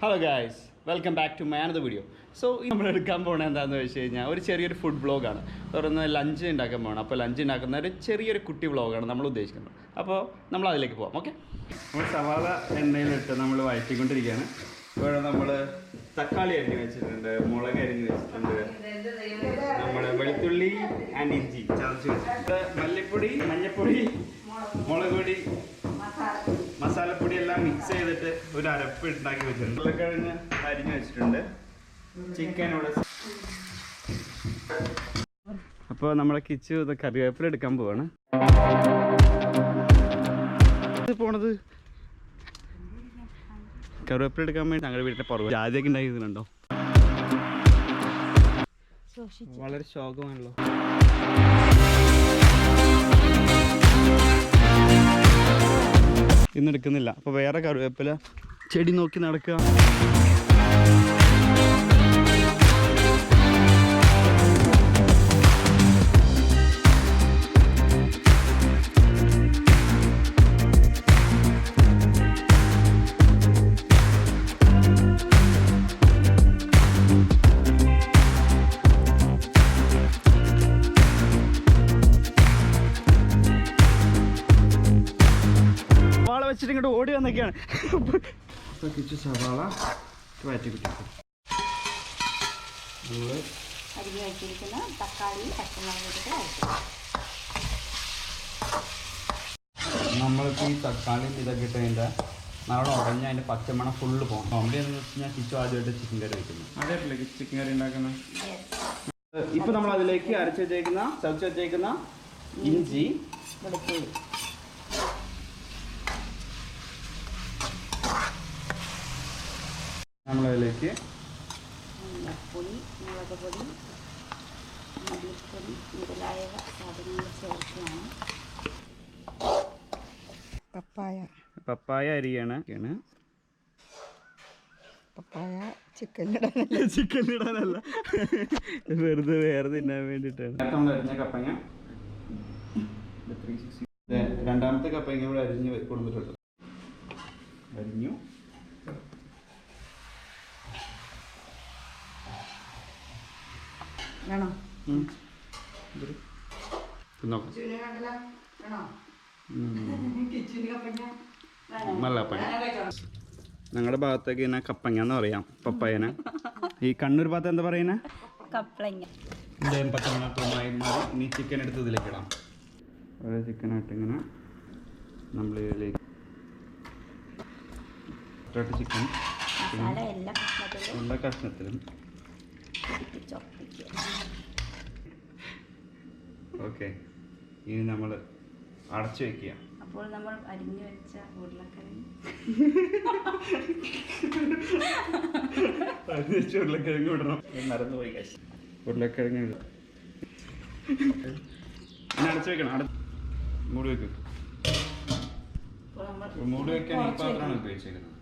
Hello guys, welcome back to my another video. So നമ്മൾ എടുക്കാൻ പോകുന്നത് എന്താണെന്ന് വെച്ച് കഴിഞ്ഞാൽ ഒരു ചെറിയൊരു ഫുഡ് വ്ളോഗാണ്. തുടർന്ന് ലഞ്ച് ഉണ്ടാക്കാൻ പോകണം. അപ്പോൾ ലഞ്ച് ഉണ്ടാക്കുന്ന ഒരു ചെറിയൊരു കുട്ടി വ്ളോഗാണ് നമ്മൾ ഉദ്ദേശിക്കുന്നത്. അപ്പോൾ നമ്മൾ അതിലേക്ക് പോകാം. ഓക്കെ, നമ്മൾ സവാള എണ്ണയിലിട്ട് നമ്മൾ വഴറ്റിക്കൊണ്ടിരിക്കുകയാണ്. ഇവിടെ നമ്മൾ തക്കാളി അരിഞ്ഞ് വെച്ചിട്ടുണ്ട്, മുളക് അരിഞ്ഞ് വെച്ചിട്ടുണ്ട്, നമ്മുടെ വെളുത്തുള്ളി ആൻഡ് ഇഞ്ചി ചതച്ച് വെച്ചിട്ടുണ്ട്, മല്ലിപ്പൊടി, മഞ്ഞൾപ്പൊടി, മുളക് പൊടി, മസാലപ്പൊടി എല്ലാം മിക്സ് ചെയ്തിട്ട് ഒരു അരപ്പ് ഉണ്ടാക്കി വെച്ചിട്ടുണ്ട്. ഉരുളക്കിഴങ്ങ് അരിഞ്ഞ് വെച്ചിട്ടുണ്ട്, ചിക്കൻ ഇവിടെ. അപ്പോൾ നമ്മളെ കിച്ചു ഇത് കറിവേപ്പില എടുക്കാൻ പോവാണ്. പോണത് കറിവേപ്പില എടുക്കാൻ വേണ്ടി ഞങ്ങളുടെ വീട്ടിലെ പുറകെ ജാതിയൊക്കെ ഉണ്ടാക്കിയിട്ടുണ്ടോ? വളരെ ശോകമാണല്ലോ. ഇന്ന് എടുക്കുന്നില്ല. അപ്പോൾ വേറെ കറിവേപ്പില ചെടി നോക്കി നടക്കുക. വെച്ചിട്ട് ഇങ്ങോട്ട് ഓടി വന്നൊക്കെയാണ്. കിച്ചു സവാള വഴറ്റി കിട്ടും. നമ്മൾക്ക് ഈ തക്കാളി ഇതൊക്കെ ഇട്ടതിൻ്റെ നാളെ ഉടഞ്ഞ അതിൻ്റെ പച്ചമണം ഫുള്ള് പോകണം. കോമഡി എന്ന് വെച്ച് കഴിഞ്ഞാൽ കിച്ചു ആദ്യമായിട്ട് ചിക്കൻ കറി വയ്ക്കുന്നത്. അതല്ലേ ചിക്കൻ കറി ഉണ്ടാക്കുന്നത്. ഇപ്പം നമ്മൾ അതിലേക്ക് അരച്ച് വെച്ചേക്കുന്ന ചതച്ച് വെച്ചേക്കുന്ന ഇഞ്ചി, വെളുത്തുള്ളി, നമ്മളതിലേക്ക് മഞ്ഞൾപ്പൊടി, മുളക് പൊടി, മല്ലിപ്പൊടി മുതലായ സാധനങ്ങൾ ചേർക്കുകയാണ്. പപ്പായ അരിയാണ്. പപ്പായ ചിക്കനിടാനല്ല, വെറുതെ വേറെ തിന്നാൻ വേണ്ടിയിട്ടാണ്. നമ്മൾ അരിഞ്ഞ കപ്പങ്ങ, രണ്ടാമത്തെ കപ്പങ്ങ ഇവിടെ അരിഞ്ഞ് കൊടുത്തിട്ടുണ്ട്. അരിഞ്ഞു. വേണോ? ഞങ്ങളുടെ ഭാഗത്തേക്ക് ഇങ്ങനെ കപ്പങ്ങ എന്ന് പറയാം, പപ്പായന. ഈ കണ്ണൂർ ഭാഗത്ത് എന്താ പറയുന്നത്? കപ്പളങ്ങ. പച്ചമണമായി മാറി. ഇനി ചിക്കൻ എടുത്ത് ഇതിലേക്ക് ഇടാം. ഓരോ ചിക്കനായിട്ട് ഇങ്ങനെ നമ്മൾ ഇതിലേക്ക് ചിക്കൻ എല്ലാ കഷ്ണത്തിലും. ഓക്കെ, ഇനി നമ്മൾ അടച്ചു വെക്കുക. അപ്പോൾ നമ്മൾ അരിഞ്ഞു വെച്ച ഉരുളക്കിഴങ്ങ് വിടണം. മറന്നുപോയി. ഉരുളക്കിഴങ്ങ് അടച്ചു വെക്കണം. മൂടി വെക്കും. മൂടി വെക്കാൻ ഈ പാത്രമാണ് ഉപയോഗിച്ചേക്കുന്നത്.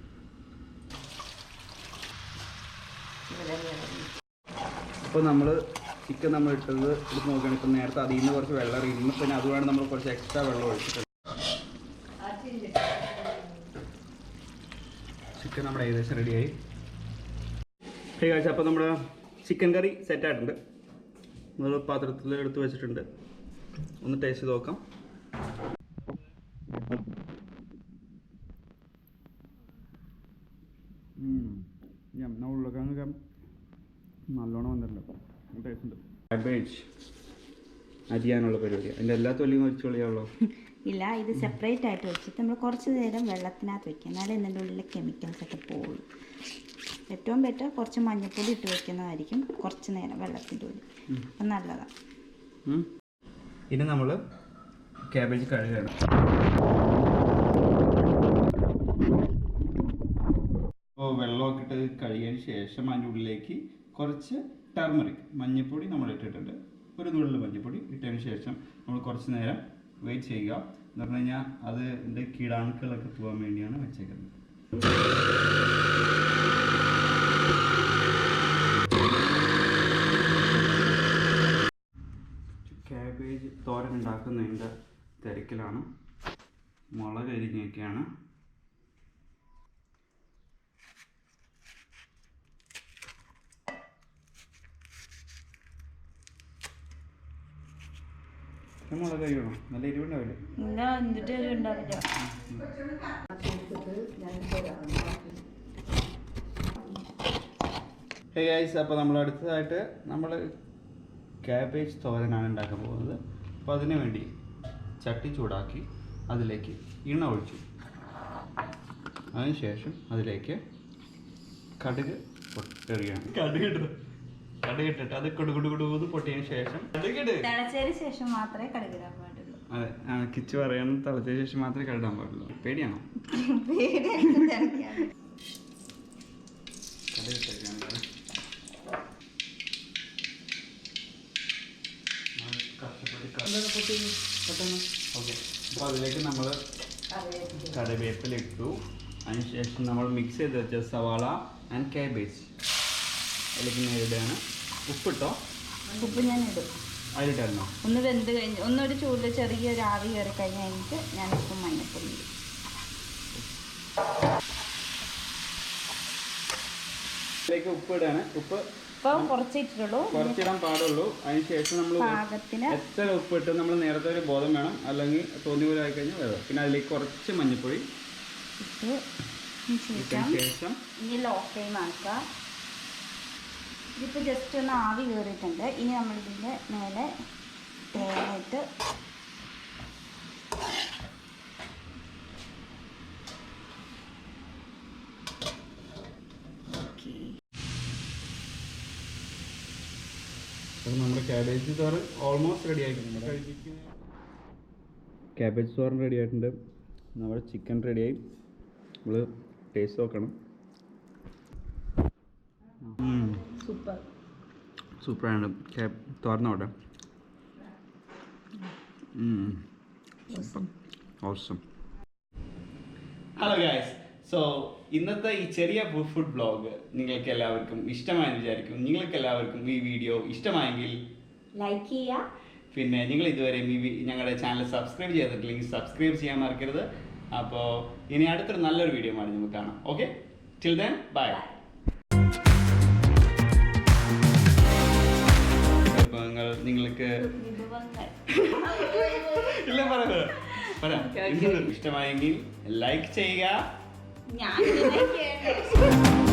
അപ്പോൾ നമ്മൾ ചിക്കൻ നമ്മൾ ഇട്ടത് ഇത് നോക്കുകയാണ്. ഇപ്പം നേരത്തെ അതിൽ നിന്ന് കുറച്ച് വെള്ളം ഇറങ്ങി, പിന്നെ അതുകൊണ്ട് നമ്മൾ കുറച്ച് എക്സ്ട്രാ വെള്ളം ഒഴിച്ചിട്ടുണ്ട്. ചിക്കൻ നമ്മുടെ ഏകദേശം റെഡിയായി. അപ്പോൾ നമ്മുടെ ചിക്കൻ കറി സെറ്റായിട്ടുണ്ട്. നമ്മൾ പാത്രത്തിൽ എടുത്ത് വെച്ചിട്ടുണ്ട്. ഒന്ന് ടേസ്റ്റ് ചെയ്ത് നോക്കാം. ഉരുളക്കിഴങ്ങ് നല്ലോണം വന്നിട്ടുണ്ട്. ടേസ്റ്റ് ഉണ്ട്. കാബേജ് അരിയാനുള്ള പരിപാടിയാണ്. അതിൻ്റെ എല്ലാ തൊലിയും വെച്ച് കളിയാണല്ലോ. ഇല്ല, ഇത് സെപ്പറേറ്റ് ആയിട്ട് വെച്ചിട്ട് നമ്മൾ കുറച്ച് നേരം വെള്ളത്തിനകത്ത് വെക്കുക. എന്നാലേ ഇതിൻ്റെ ഉള്ളിലെ കെമിക്കൽസ് ഒക്കെ പോകുള്ളൂ. ഏറ്റവും ബെറ്റർ കുറച്ച് മഞ്ഞൾപ്പൊടി ഇട്ട് വെക്കുന്നതായിരിക്കും കുറച്ച് നേരം വെള്ളത്തിൻ്റെ ഉള്ളിൽ. അപ്പം നല്ലതാണ്. ഇനി നമ്മൾ കാബേജ് കഴുകണം. അപ്പോൾ വെള്ളമൊക്കെ ഇട്ട് കഴുകിയതിന് ശേഷം അതിൻ്റെ ഉള്ളിലേക്ക് കുറച്ച് ടർമറിക് മഞ്ഞൾപ്പൊടി നമ്മൾ ഇട്ടിട്ടുണ്ട്. ഒരു നുള്ളിൽ മഞ്ഞൾപ്പൊടി ഇട്ടതിന് ശേഷം നമ്മൾ കുറച്ച് നേരം വെയിറ്റ് ചെയ്യുക. എന്ന് പറഞ്ഞു കഴിഞ്ഞാൽ അതിൻ്റെ കീടാണുക്കളൊക്കെ പോകാൻ വേണ്ടിയാണ് വെച്ചേക്കുന്നത്. കാബേജ് തോരൻ ഉണ്ടാക്കുന്നതിൻ്റെ തിരക്കിലാണ്. മുളക് അരിഞ്ഞൊക്കെയാണ്. മുളക് കഴിയണോ? നല്ല എരിവുണ്ടാവില്ലേ? എന്നിട്ട് ഉണ്ടാവില്ല. അപ്പോൾ നമ്മൾ അടുത്തതായിട്ട് നമ്മൾ ക്യാബേജ് തോരനാണ് ഉണ്ടാക്കാൻ പോകുന്നത്. അപ്പോൾ അതിന് വേണ്ടി ചട്ടി ചൂടാക്കി അതിലേക്ക് എണ്ണ ഒഴിച്ചു. അതിനുശേഷം അതിലേക്ക് കടുക് എറിയണം. കടുകിട്ടിട്ട് അത് കുടുകുടുകുടുകുന്ന് പൊട്ടിയതിന് ശേഷം തിളച്ചതിന് ശേഷം മാത്രമേ കടുകിടാൻ പാടുള്ളൂ. അതെ, കിച്ച് പറയണം, തിളച്ചതിന് ശേഷം മാത്രമേ കടുകിടാൻ പാടുള്ളൂ. പേടിയാണോ? ഓക്കെ, അപ്പോൾ അതിലേക്ക് നമ്മൾ കറിവേപ്പില ഇട്ടു. അതിനുശേഷം നമ്മൾ മിക്സ് ചെയ്ത് വെച്ച സവാള ആൻഡ് കാബേജ് അതിലേക്ക് നേരിടുകയാണ്. ഉപ്പിട്ടോ? ഉപ്പ് ഞാൻ ഇടും. അതിലിട്ടായിരുന്നോ? ഒന്ന് വെന്ത് കഴിഞ്ഞ് ഒന്നൊരു ചൂടിൽ ചെറിയൊരു ആവി കയറി കഴിഞ്ഞിട്ട് ഞാൻ ഉപ്പും മഞ്ഞപ്പൊടി ഇടും. ഇതിലേക്ക് ഉപ്പ് ഇടാണ്. ഉപ്പ് ഇപ്പം കുറച്ചിട്ടുള്ളൂ, കുറച്ചിടാൻ പാടുള്ളൂ. അതിനുശേഷം നമ്മൾ പാകത്തിന് എത്ര ഉപ്പ് ഇട്ട് നമ്മൾ നേരത്തെ ഒരു ബോധം വേണം, അല്ലെങ്കിൽ തോന്നി പോലെ ആയിക്കഴിഞ്ഞാൽ വേണം. പിന്നെ അതിലേക്ക് കുറച്ച് മഞ്ഞൾപ്പൊടി ഇട്ട് ശേഷം ഇനി ലോ ഫ്ലെയിം ആക്കുക. ഇതിപ്പോൾ ജസ്റ്റ് ഒന്ന് ആവി കയറിയിട്ടുണ്ട്. ഇനി നമ്മളിതിൻ്റെ മേലെ തേങ്ങയിട്ട് നമ്മുടെ ക്യാബേജ് തോരൻ ഓൾമോസ്റ്റ് റെഡി ആയിട്ടുണ്ട്. ക്യാബേജ് തോരൻ റെഡി ആയിട്ടുണ്ട്. നമ്മുടെ ചിക്കൻ റെഡിയായി. നമ്മൾ ടേസ്റ്റ് നോക്കണം. സൂപ്പറാണ്. തോരനോട്ടെ. ഓസം. ഹലോ ഗൈസ്, സോ ഇന്നത്തെ ഈ ചെറിയ ഫുഡ് ബ്ലോഗ് നിങ്ങൾക്ക് എല്ലാവർക്കും ഇഷ്ടമായെന്ന് വിചാരിക്കും. നിങ്ങൾക്ക് എല്ലാവർക്കും ഈ വീഡിയോ ഇഷ്ടമായെങ്കിൽ ലൈക്ക് ചെയ്യുക. പിന്നെ നിങ്ങൾ ഇതുവരെ ഞങ്ങളുടെ ചാനൽ സബ്സ്ക്രൈബ് ചെയ്തിട്ടില്ലെങ്കിൽ സബ്സ്ക്രൈബ് ചെയ്യാൻ മറക്കരുത്. അപ്പോൾ ഇനി അടുത്തൊരു നല്ലൊരു വീഡിയോ ആണ് നമുക്ക് കാണാം. Okay, till then bye. നിങ്ങൾക്ക് ഇല്ല പറയാം. ഇഷ്ടമായെങ്കിൽ ലൈക്ക് ചെയ്യുക. ഞാൻ